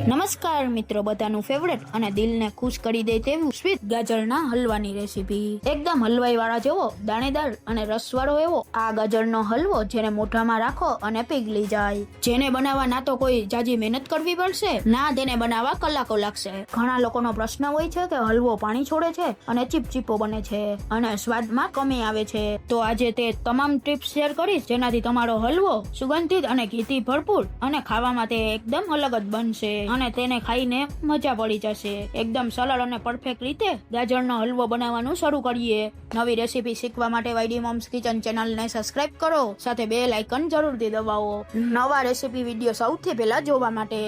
નમસ્કાર મિત્રો, બધાનું ફેવરેટ અને દિલને ખુશ કરી દે તેવું સ્વીટ ગાજરના હલવાની રેસીપી એકદમ હલવાઈ વાળા જેવો દાણેદાર અને રસવાળો એવો આ ગાજરનો હલવો જેને મોઢામાં રાખો અને પીગળી જાય, જેને બનાવવા ના તો કોઈ જાજી મહેનત કરવી પડશે ના તેને બનાવવા કલાકો લાગશે. ઘણા લોકોનો પ્રશ્ન હોય છે કે હલવો પાણી છોડે છે અને ચીપચીપો બને છે અને સ્વાદમાં કમી આવે છે. તો આજે તે તમામ ટિપ્સ શેર કરીશ જેનાથી તમારો હલવો સુગંધિત અને ઘીથી ભરપૂર અને ખાવામાં તે એકદમ અલગ જ બનશે અને તેને ખાઈને મજા પડી જશે. એકદમ સરળ અને પરફેક્ટ રીતે ગાજરનો હલવો બનાવવાનું શરૂ કરીએ. નવી રેસીપી શીખવા માટે વાયડી મોમ્સ કિચન ચેનલને સબસ્ક્રાઇબ કરો, સાથે બેલ આઇકન જરૂરથી દબાવો નવા રેસીપી વિડીયો સૌથી પહેલા જોવા માટે.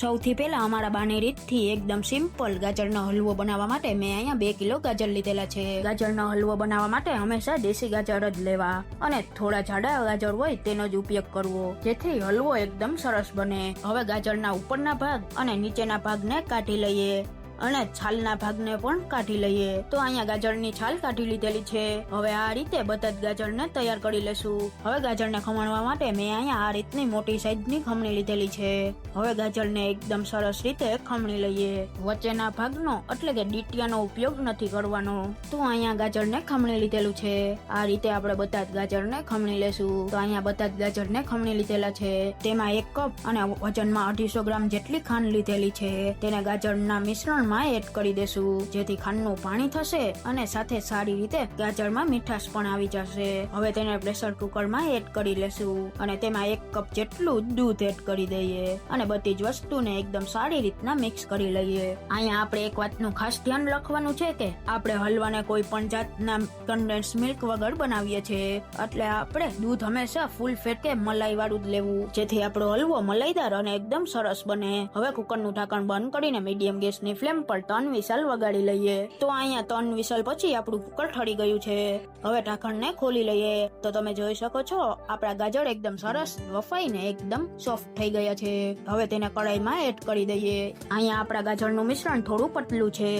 સૌથી પહેલા અમારા બાની રીતથી એકદમ સિમ્પલ ગાજરનો હલવો બનાવવા માટે મેં અહીંયા 2 કિલો ગાજર લીધેલા છે. ગાજરનો હલવો બનાવવા માટે હંમેશા દેશી ગાજર જ લેવા અને થોડા જાડા ગાજર હોય તેનો જ ઉપયોગ કરવો, જેથી હલવો એકદમ સરસ બને. હવે ગાજરના ઉપરના ભાગ અને નીચેના ભાગને કાઢી લઈએ અને છાલના ભાગને પણ કાઢી લઈએ. તો અહીંયા ગાજરની છાલ કાઢી લીધેલી છે. હવે આ રીતે બધા જ ગાજરને તૈયાર કરી લેશું. હવે ગાજરને ખમણવા માટે મેં અહીંયા આ રીતની મોટી સાઈઝની ખમણી લીધેલી છે. હવે ગાજરને એકદમ સરસ રીતે ખમણી લઈએ. વચ્ચેના ભાગનો એટલે કે ડીટીયાનો ઉપયોગ નથી કરવાનો. તો અહીંયા ગાજરને ખમણી લીધેલું છે. આ રીતે આપણે બધા જ ગાજરને ખમણી લેશું. તો અહીંયા બધા જ ગાજરને ખમણી લીધેલા છે. તેમાં 1 કપ અને વજનમાં 250 ગ્રામ જેટલી ખાંડ લીધેલી છે. તેને ગાજરના મિશ્રણ એડ કરી દેશું, જેથી ખાંડનું પાણી થશે અને સાથે સારી રીતે ગાજરમાં મીઠાશ પણ આવી જશે. હવે તેને પ્રેશર કુકરમાં એડ કરી લેશું અને તેમાં 1 કપ જેટલું દૂધ એડ કરી દઈએ અને બધી જ વસ્તુને એકદમ સારી રીતના મિક્સ કરી લઈએ. અહીંયા આપણે એક વાતનું ખાસ ધ્યાન રાખવાનું છે કે આપણે હલવાને કોઈ પણ જાતના કન્ડેન્સ મિલ્ક વગર બનાવીએ છીએ, એટલે આપણે દૂધ હંમેશા ફૂલ ફેટ કે મલાઈ વાળું જ લેવું, જેથી આપણો હલવો મલાઈદાર અને એકદમ સરસ બને. હવે કુકરનું ઢાંકણ બંધ કરીને મીડિયમ ગેસની ફ્લેમ પર 3 વિસલ વગાડી લઈએ. તો અહીંયા 3 વિસલ પછી આપણું કુકર ઠરી ગયું છે. હવે ઢાંકણને ખોલી લઈએ. તો તમે જોઈ શકો છો આપણા ગાજર એકદમ સરસ વફાઈને એકદમ સોફ્ટ થઈ ગયા છે. હવે તેને કડાઈમાં એડ કરી દઈએ. અહીંયા આપણા ગાજરનું મિશ્રણ થોડું પતલું છે,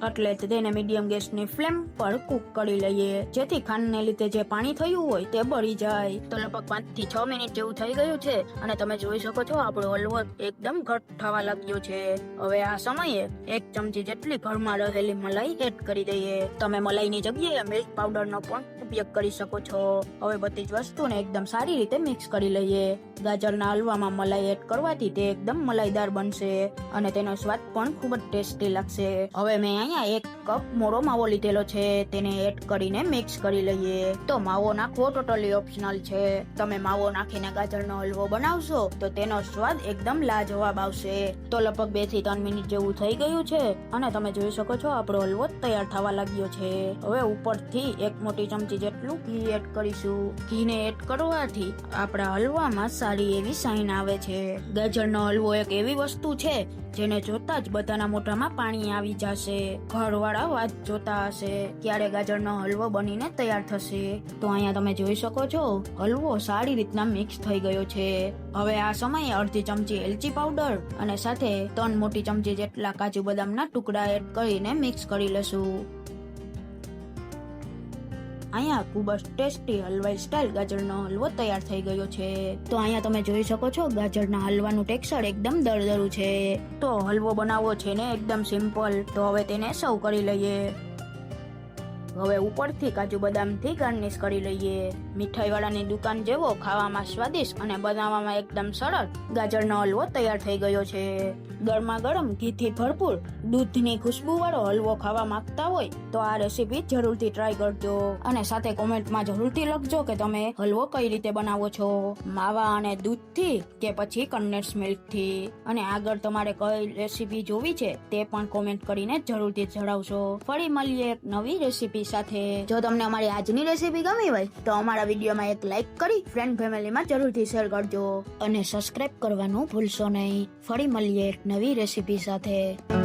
એટલે તેને મીડિયમ ગેસની ફ્લેમ પર કુક કરી લઈએ, જેથી ખાંડને લીધે જે પાણી થયું હોય તે બળી જાય. તો લગભગ 5 થી 6 મિનિટ જેવું થઈ ગયું છે અને તમે જોઈ શકો છો આપણો હલવો એકદમ ઘટ થવા લાગ્યો છે. હવે આ સમયે 1 ચમચી જેટલી ઘરમાં રહેલી મલાઈ એડ કરી દઈએ. તમે મલાઈની જગ્યાએ મિલ્ક પાવડરનો પણ ઉપયોગ કરી શકો છો. હવે બધી જ વસ્તુને એકદમ સારી રીતે મિક્સ કરી લઈએ. ગાજરના હલવામાં મલાઈ એડ કરવાથી તે એકદમ મલાઈદાર બનશે અને તેનો સ્વાદ પણ ખૂબ જ ટેસ્ટી લાગશે. હવે મેં અહીંયા 1 કપ મોળો માવો લીધેલો છે, તેને એડ કરીને મિક્સ કરી લઈએ. તો માવો નાખવો ટોટલી ઓપ્શનલ છે. તમે માવો નાખીને ગાજરનો હલવો બનાવશો તો તેનો સ્વાદ એકદમ લાજવાબ આવશે. તો લગભગ 2 થી 3 મિનિટ જેવું થઈ ગયું છે અને તમે જોઈ શકો છો આપણો હલવો તૈયાર થવા લાગ્યો છે. હવે ઉપરથી 1 મોટી ચમચી જેટલું ઘી એડ કરીશું. ઘીને એડ કરવાથી આપણા હલવામાં સારી એવી શાઈન આવે છે. ગાજરનો હલવો એક એવી વસ્તુ છે જેને જોતા જ બધાના મોઢામાં પાણી આવી જશે. ઘરવાળા વાત જોતા હશે ક્યારે ગાજરનો હલવો બનીને તૈયાર થશે. તો અહીંયા તમે જોઈ શકો છો હલવો સારી રીતના મિક્સ થઈ ગયો છે. હવે આ સમયે અડધી ચમચી એલચી પાવડર અને સાથે 3 મોટી ચમચી જેટલા કાજુ બદામના ટુકડા એડ કરીને મિક્સ કરી લેશું. અહીંયા ખૂબ જ ટેસ્ટી હલવાઈ સ્ટાઇલ ગાજરનો હલવો તૈયાર થઈ ગયો છે. તો અહીંયા તમે જોઈ શકો છો ગાજરના હલવાનું ટેક્સચર એકદમ દરદરું છે. તો હલવો બનાવવો છે ને એકદમ સિમ્પલ. તો હવે તેને સર્વ કરી લઈએ. હવે ઉપરથી કાજુ બદામથી ગાર્નિશ કરી લઈએ. મીઠાઈ વાળાની દુકાન જેવો ખાવામાં સ્વાદિષ્ટ અને બનાવવામાં એકદમ સરળ ગાજરનો હલવો તૈયાર થઈ ગયો છે. ગરમા ગરમ ઘીથી ભરપૂર દૂધની ખુશ્બુ વાળો હલવો ખાવા માંગતા હોય તો આ રેસીપી જરૂરથી ટ્રાય કરજો અને સાથે કોમેન્ટમાં જરૂરથી લખજો કે તમે હલવો કઈ રીતે બનાવો છો, માવા અને દૂધથી કે પછી કન્ડેન્સ મિલ્કથી. અને આગળ તમારે કઈ રેસીપી જોવી છે તે પણ કોમેન્ટ કરીને જરૂરથી જણાવશો. ફરી મળીએ એક નવી રેસીપી સાથે. જો તમને અમારી આજની રેસીપી ગમી હોય તો અમારા વિડીયોમાં એક લાઈક કરી ફ્રેન્ડ ફેમિલીમાં જરૂરથી શેર કરજો અને સબસ્ક્રાઇબ કરવાનું ભૂલશો નહીં. ફરી મળીએ એક નવી રેસીપી સાથે.